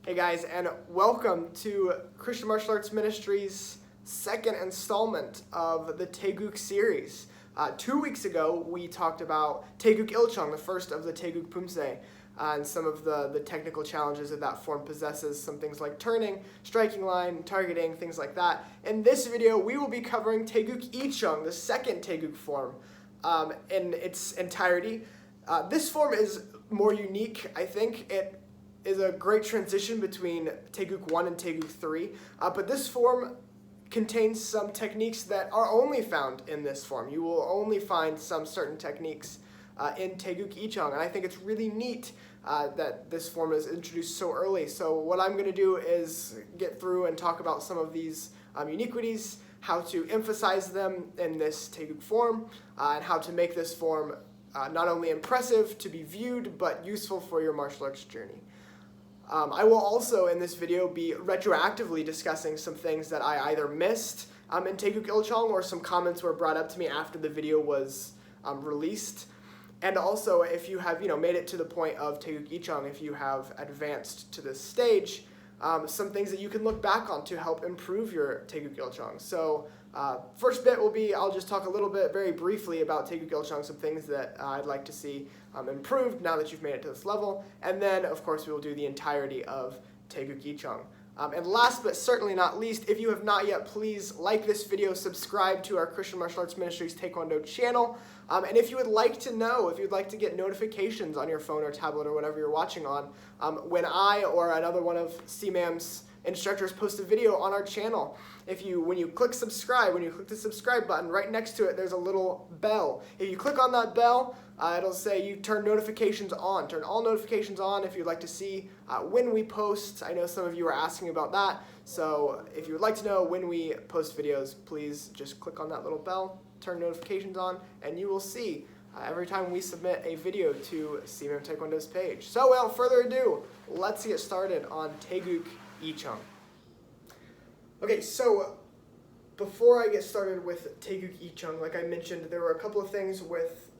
Hey guys, and welcome to Christian Martial Arts Ministry's second installment of the Tae Geuk series. 2 weeks ago, we talked about Tae Geuk El Chong, the first of the Tae Geuk poomse, and some of the technical challenges that form possesses, some things like turning, striking line, targeting, things like that. In this video, we will be covering Tae Geuk El Chong, the second Tae Geuk form, in its entirety. This form is more unique, I think. It is a great transition between Tae Geuk 1 and Tae Geuk 3, but this form contains some techniques that are only found in this form. You will only find some certain techniques in Tae Geuk El Chong, and I think it's really neat that this form is introduced so early. So what I'm going to do is get through and talk about some of these uniquities, how to emphasize them in this Tae Geuk form, and how to make this form not only impressive to be viewed, but useful for your martial arts journey. I will also, in this video, be retroactively discussing some things that I either missed in Tae Geuk El Chong or some comments were brought up to me after the video was released. And also, if you have made it to the point of Tae Geuk El Chong, if you have advanced to this stage, some things that you can look back on to help improve your Tae Geuk El Chong. So first bit will be, I'll just talk a little bit very briefly about Tae Geuk El Chong, some things that I'd like to see improved now that you've made it to this level. And then, of course, we will do the entirety of Tae Geuk El Chong. And last but certainly not least, if you have not yet, please like this video, subscribe to our Christian Martial Arts Ministries Taekwondo channel. And if you would like to know, if you'd like to get notifications on your phone or tablet or whatever you're watching on, when I or another one of CMAM's instructors post a video on our channel, when you click subscribe, when you click the subscribe button, right next to it there's a little bell. If you click on that bell, it'll say you turn notifications on. Turn all notifications on if you'd like to see when we post. I know some of you are asking about that, so if you would like to know when we post videos, please just click on that little bell, turn notifications on, and you will see every time we submit a video to CMAM Taekwondo's page. So without further ado, let's get started on Tae Geuk El Chong. Okay, so before I get started with Tae Geuk El Chong, like I mentioned, there were a couple of things with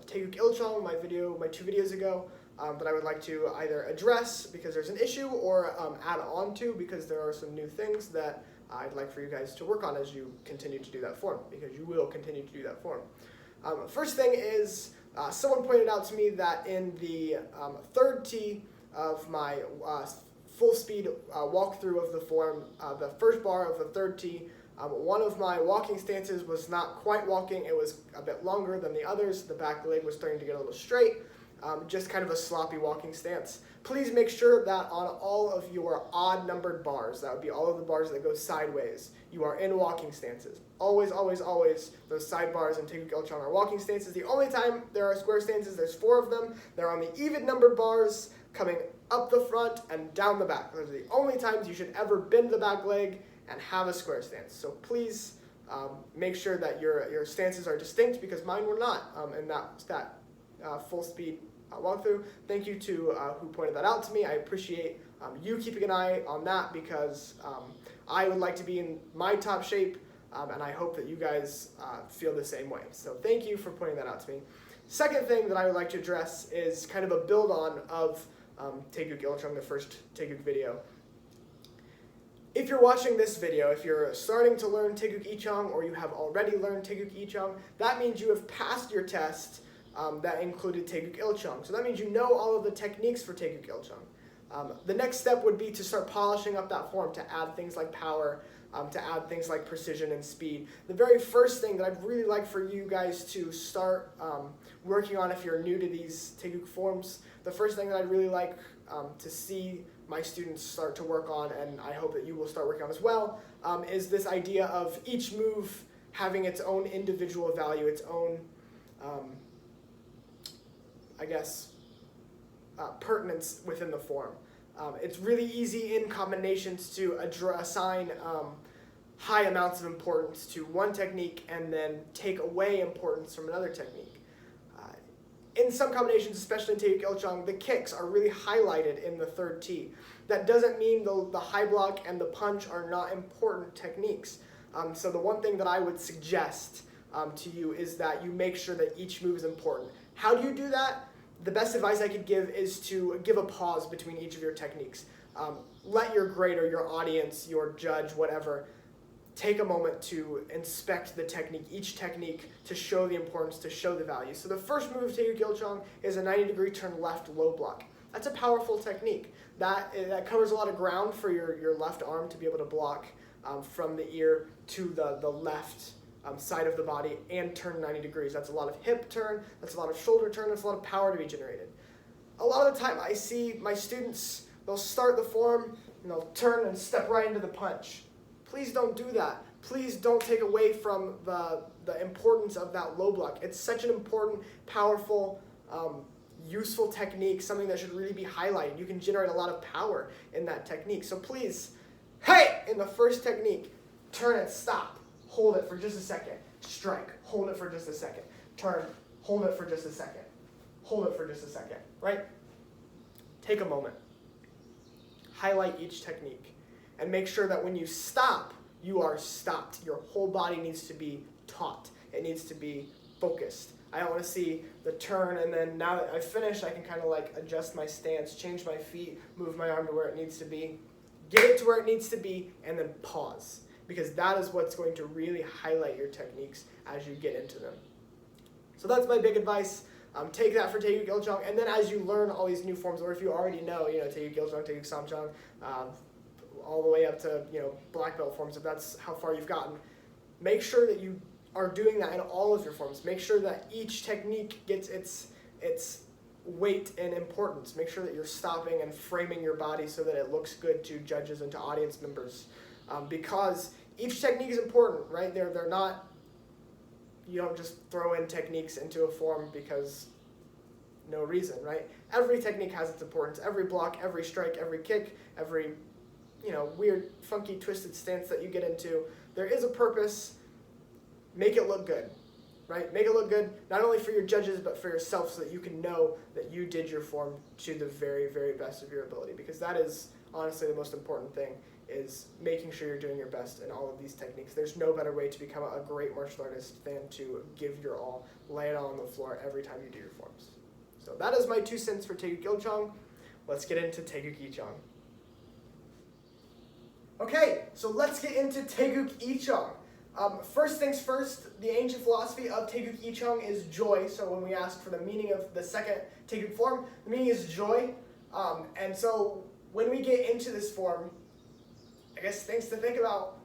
Tae Geuk El Chong, my 2 videos ago, that I would like to either address because there's an issue or add on to because there are some new things that I'd like for you guys to work on as you continue to do that form, because you will continue to do that form. First thing is, someone pointed out to me that in the third T of my full speed walkthrough of the form, the first bar of the third T, one of my walking stances was not quite walking. It was a bit longer than the others. The back leg was starting to get a little straight, just kind of a sloppy walking stance. Please make sure that on all of your odd numbered bars, that would be all of the bars that go sideways, you are in walking stances. Always, always, always, those side bars in Tae Geuk El Chong are walking stances. The only time there are square stances, there's 4 of them. They're on the even numbered bars coming up the front and down the back. Those are the only times you should ever bend the back leg and have a square stance. So please make sure that your stances are distinct, because mine were not in that full speed walkthrough. Thank you to who pointed that out to me. I appreciate you keeping an eye on that, because I would like to be in my top shape, and I hope that you guys feel the same way. So thank you for pointing that out to me. Second thing that I would like to address is kind of a build on of Tae Geuk El Chong, the first Tae Geuk video. If you're watching this video, if you're starting to learn Tae Geuk El Chong, or you have already learned Tae Geuk El Chong, that means you have passed your test that included Tae Geuk El Chong. So that means you know all of the techniques for Tae Geuk El Chong. The next step would be to start polishing up that form, to add things like power, to add things like precision and speed. The very first thing that I'd really like for you guys to start working on, if you're new to these Tae Geuk forms, the first thing that I'd really like to see my students start to work on, and I hope that you will start working on as well, is this idea of each move having its own individual value, its own, pertinence within the form. It's really easy in combinations to assign high amounts of importance to one technique and then take away importance from another technique. In some combinations, especially in Tae Geuk El Chong, the kicks are really highlighted in the third T. That doesn't mean the high block and the punch are not important techniques. So the one thing that I would suggest to you is that you make sure that each move is important. How do you do that? the best advice I could give is to give a pause between each of your techniques. Let your grader, your audience, your judge, whatever, take a moment to inspect the technique, each technique, to show the importance, to show the value. So the first move of Tae Geuk El Chong is a 90-degree turn left low block. That's a powerful technique. That covers a lot of ground for your left arm to be able to block from the ear to the left side of the body and turn 90 degrees. That's a lot of hip turn, that's a lot of shoulder turn, that's a lot of power to be generated. A lot of the time I see my students, they'll start the form and they'll turn and step right into the punch. Please don't do that. Please don't take away from the importance of that low block. It's such an important, powerful, useful technique, something that should really be highlighted. You can generate a lot of power in that technique. So please, hey, in the first technique, turn and stop. Hold it for just a second. Strike. Hold it for just a second. Turn. Hold it for just a second. Hold it for just a second. Right? Take a moment. Highlight each technique. And make sure that when you stop, you are stopped. Your whole body needs to be taut. It needs to be focused. I don't want to see the turn and then now that I've finished, I can kind of like adjust my stance, change my feet, move my arm to where it needs to be, get it to where it needs to be, and then pause. Because that is what's going to really highlight your techniques as you get into them. So that's my big advice. Take that for Tae Geuk El Chong, and then as you learn all these new forms, or if you already know, Tae Geuk El Chong, Tae Geuk Sam Chong, all the way up to black belt forms, if that's how far you've gotten, make sure that you are doing that in all of your forms. Make sure that each technique gets its weight and importance. Make sure that you're stopping and framing your body so that it looks good to judges and to audience members. Because each technique is important, right? They're not, you don't just throw in techniques into a form because no reason, right? Every technique has its importance. Every block, every strike, every kick, every weird, funky, twisted stance that you get into, there is a purpose. Make it look good, right? Make it look good not only for your judges but for yourself so that you can know that you did your form to the very, very best of your ability, because that is honestly the most important thing, is making sure you're doing your best in all of these techniques. There's no better way to become a great martial artist than to give your all, lay it all on the floor every time you do your forms. So that is my 2 cents for Tae Geuk El Chong. Let's get into Tae Geuk Il Chong. Okay, so let's get into Tae Geuk Il Chong. First things first, the ancient philosophy of Tae Geuk Il Chong is joy. So when we ask for the meaning of the second Tae Geuk form, the meaning is joy. And so when we get into this form, I guess things to think about.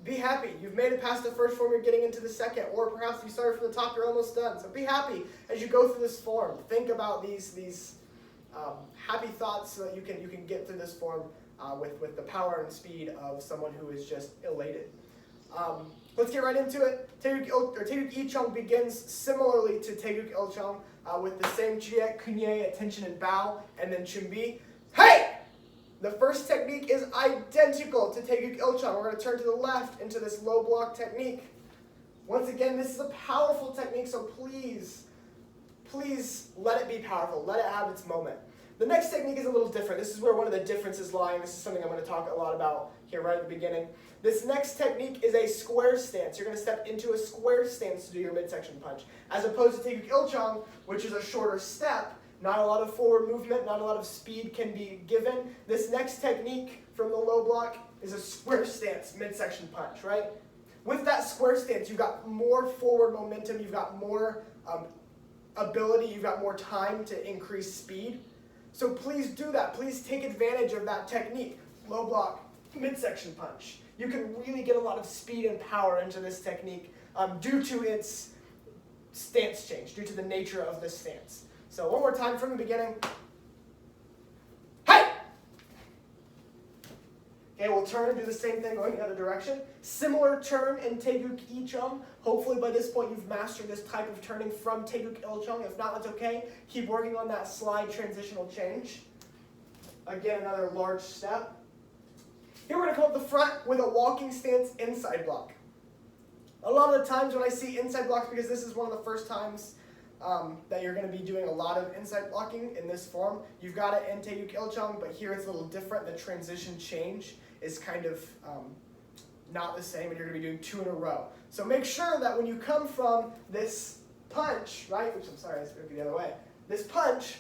Be happy. You've made it past the first form, you're getting into the second. Or perhaps you started from the top, you're almost done. So be happy as you go through this form. Think about these happy thoughts so that you can get through this form with the power and speed of someone who is just elated. Let's get right into it. Tae Geuk Il Chong begins similarly to Tae Geuk El Chong with the same jiek, kunye, attention and bow, and then chumbi. Hey! The first technique is identical to Tae Geuk El Chong. We're going to turn to the left into this low block technique. Once again, this is a powerful technique, so please let it be powerful. Let it have its moment. The next technique is a little different. This is where one of the differences lie, and this is something I'm going to talk a lot about here right at the beginning. This next technique is a square stance. You're going to step into a square stance to do your midsection punch, as opposed to Tae Geuk El Chong, which is a shorter step. Not a lot of forward movement, not a lot of speed can be given. This next technique from the low block is a square stance midsection punch, right? With that square stance, you've got more forward momentum, you've got more ability, you've got more time to increase speed. So please do that. Please take advantage of that technique. Low block, midsection punch. You can really get a lot of speed and power into this technique due to its stance change, due to the nature of this stance. So one more time from the beginning. Hey! Okay, we'll turn and do the same thing going the other direction. Similar turn in Tae Geuk Il Chong. Hopefully by this point you've mastered this type of turning from Tae Geuk El Chong. If not, that's okay. Keep working on that slide transitional change. Again, another large step. Here we're going to come up the front with a walking stance inside block. A lot of the times when I see inside blocks, because this is one of the first times that you're going to be doing a lot of inside blocking in this form. You've got it in Tae Geuk El Chong, but here it's a little different. The transition change is kind of not the same, and you're going to be doing 2 in a row. So make sure that when you come from this punch, right, which I'm sorry, it's going to be the other way, this punch,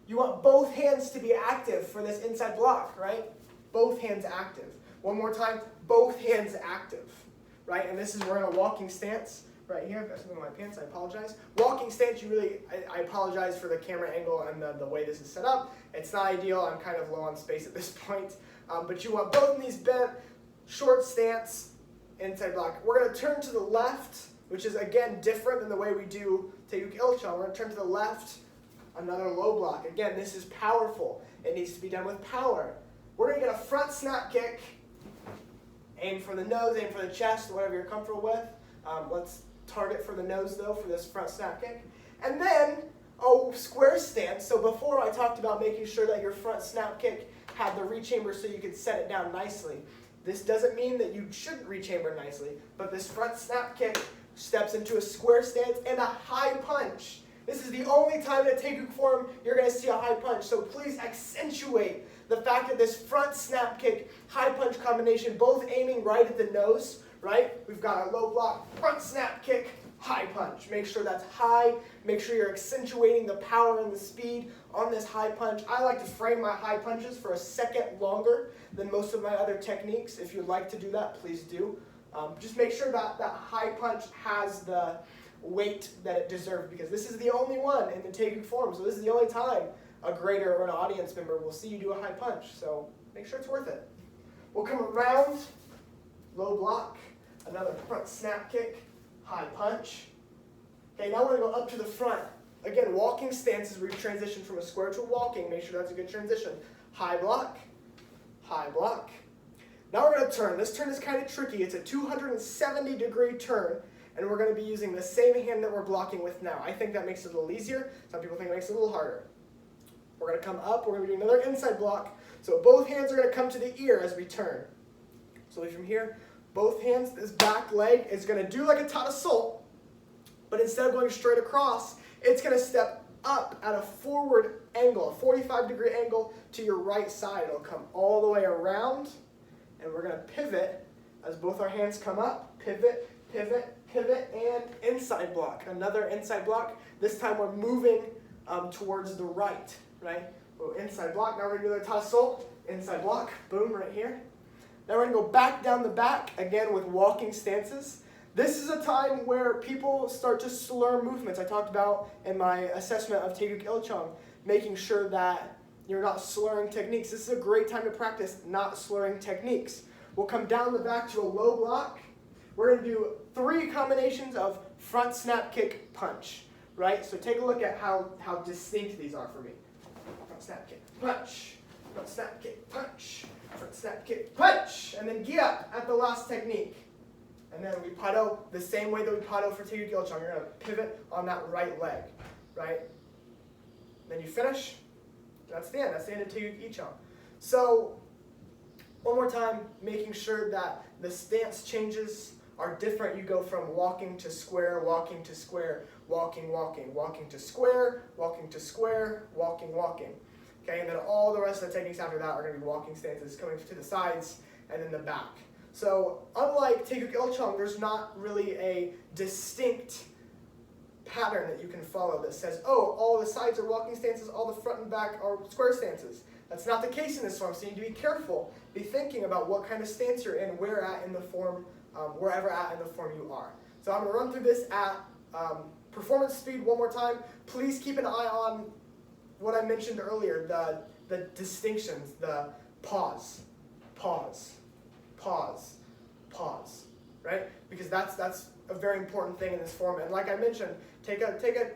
you want both hands to be active for this inside block, right? Both hands active. One more time, both hands active, right? And this is, we're in a walking stance right here. I've got something in my pants, I apologize. Walking stance, I apologize for the camera angle and the way this is set up. It's not ideal, I'm kind of low on space at this point. But you want both knees bent, short stance, inside block. We're gonna turn to the left, which is again different than the way we do Tae Geuk El Chong. We're gonna turn to the left, another low block. Again, this is powerful. It needs to be done with power. We're gonna get a front snap kick. Aim for the nose, aim for the chest, whatever you're comfortable with. Let's target for the nose though for this front snap kick. And then a square stance. So before I talked about making sure that your front snap kick had the rechamber so you could set it down nicely. This doesn't mean that you shouldn't rechamber nicely, but this front snap kick steps into a square stance and a high punch. This is the only time in a Tae Geuk form you're going to see a high punch, so please accentuate the fact that this front snap kick, high punch combination, both aiming right at the nose, right? We've got our low block, front snap kick, high punch. Make sure that's high. Make sure you're accentuating the power and the speed on this high punch. I like to frame my high punches for a second longer than most of my other techniques. If you'd like to do that, please do. Just make sure that that high punch has the weight that it deserves, because this is the only one in the Tae Geuk form. So this is the only time a grader or an audience member will see you do a high punch. So make sure it's worth it. We'll come around, low block, another front snap kick, high punch. Okay, now we're going to go up to the front. Again, walking stances, we've transitioned from a square to a walking. Make sure that's a good transition. High block, high block. Now we're going to turn. This turn is kind of tricky. It's a 270-degree turn, and we're going to be using the same hand that we're blocking with now. I think that makes it a little easier. Some people think it makes it a little harder. We're going to come up. We're going to do another inside block. So both hands are going to come to the ear as we turn. So from here, both hands, this back leg is going to do like a tas de sol, but instead of going straight across, it's going to step up at a forward angle, a 45-degree angle to your right side. It'll come all the way around, and we're going to pivot as both our hands come up. Pivot, pivot, pivot, and inside block. Another inside block. This time we're moving towards the right, right? So inside block. Now we're going to do the tas de sol. Inside block. Boom, right here. Now we're going to go back down the back, again with walking stances. This is a time where people start to slur movements. I talked about in my assessment of Tae Geuk El Chong, making sure that you're not slurring techniques. This is a great time to practice not slurring techniques. We'll come down the back to a low block. We're going to do 3 combinations of front snap kick punch, right? So take a look at how distinct these are for me. Front snap kick punch, front snap kick punch, front snap kick punch, and then get up at the last technique. And then we pado the same way that we pado for Tae Geuk El Chong. You're going to pivot on that right leg, right? Then you finish. That's the end. That's the end of Tae Geuk El Chong. So one more time, making sure that the stance changes are different. You go from walking to square, walking to square, walking, walking, walking to square, walking to square, walking, walking. Okay, and then all the rest of the techniques after that are going to be walking stances coming to the sides and then the back. So unlike Tae Geuk El Chong, there's not really a distinct pattern that you can follow that says, oh, all the sides are walking stances, all the front and back are square stances. That's not the case in this form, so you need to be careful. Be thinking about what kind of stance you're in, wherever at in the form you are. So I'm going to run through this at performance speed one more time. Please keep an eye on what I mentioned earlier, the distinctions, the pause, pause, pause, pause, right? Because that's a very important thing in this form. And like I mentioned, take a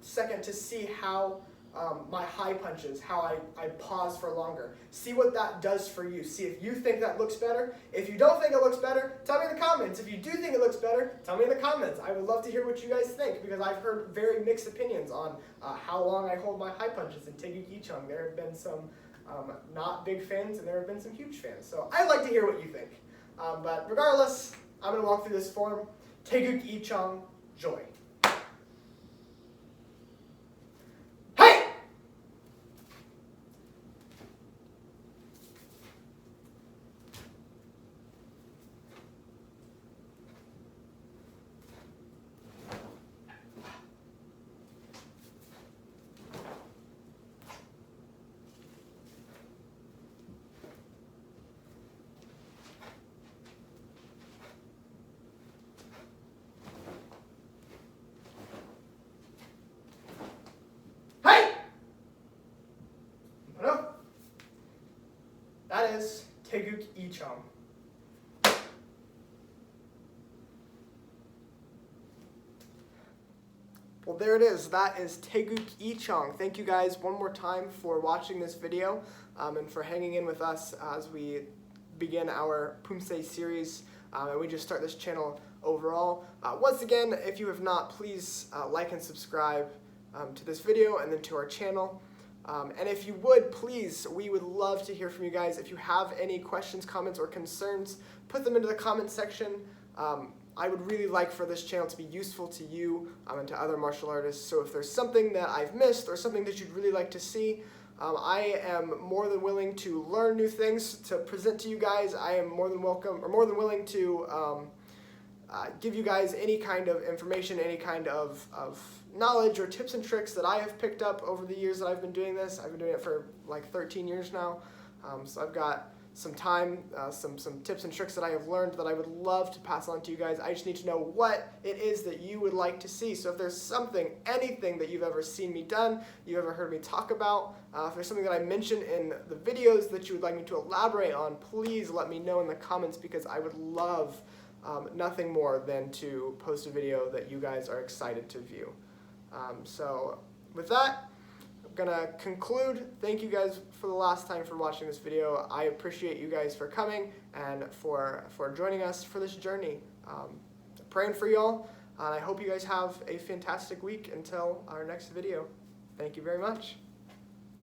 second to see how my high punches, how I pause for longer. See what that does for you. See if you think that looks better. If you don't think it looks better, tell me in the comments. If you do think it looks better, tell me in the comments. I would love to hear what you guys think, because I've heard very mixed opinions on how long I hold my high punches in Tae Geuk El Chong. There have been some not big fans, and there have been some huge fans. So I'd like to hear what you think. But regardless, I'm going to walk through this form. Tae Geuk El Chong, joy. that is Tae Geuk El Chong. Well, there it is. That is Tae Geuk El Chong. Thank you guys one more time for watching this video and for hanging in with us as we begin our poomse series and we just start this channel overall. Once again, if you have not, please like and subscribe to this video and then to our channel. And if you would, please, we would love to hear from you guys. If you have any questions, comments, or concerns, put them into the comment section. I would really like for this channel to be useful to you and to other martial artists. So if there's something that I've missed or something that you'd really like to see, I am more than willing to learn new things to present to you guys. I am more than willing to give you guys any kind of information, any kind of knowledge or tips and tricks that I have picked up over the years that I've been doing this. I've been doing it for like 13 years now. So I've got some time, some tips and tricks that I have learned that I would love to pass on to you guys. I just need to know what it is that you would like to see. So if there's something, anything that you've ever seen me done, you've ever heard me talk about, if there's something that I mentioned in the videos that you would like me to elaborate on, please let me know in the comments, because I would love nothing more than to post a video that you guys are excited to view. So with that, gonna conclude. Thank you guys for the last time for watching this video. I appreciate you guys for coming and for joining us for this journey. Praying for y'all, and I hope you guys have a fantastic week until our next video. Thank you very much.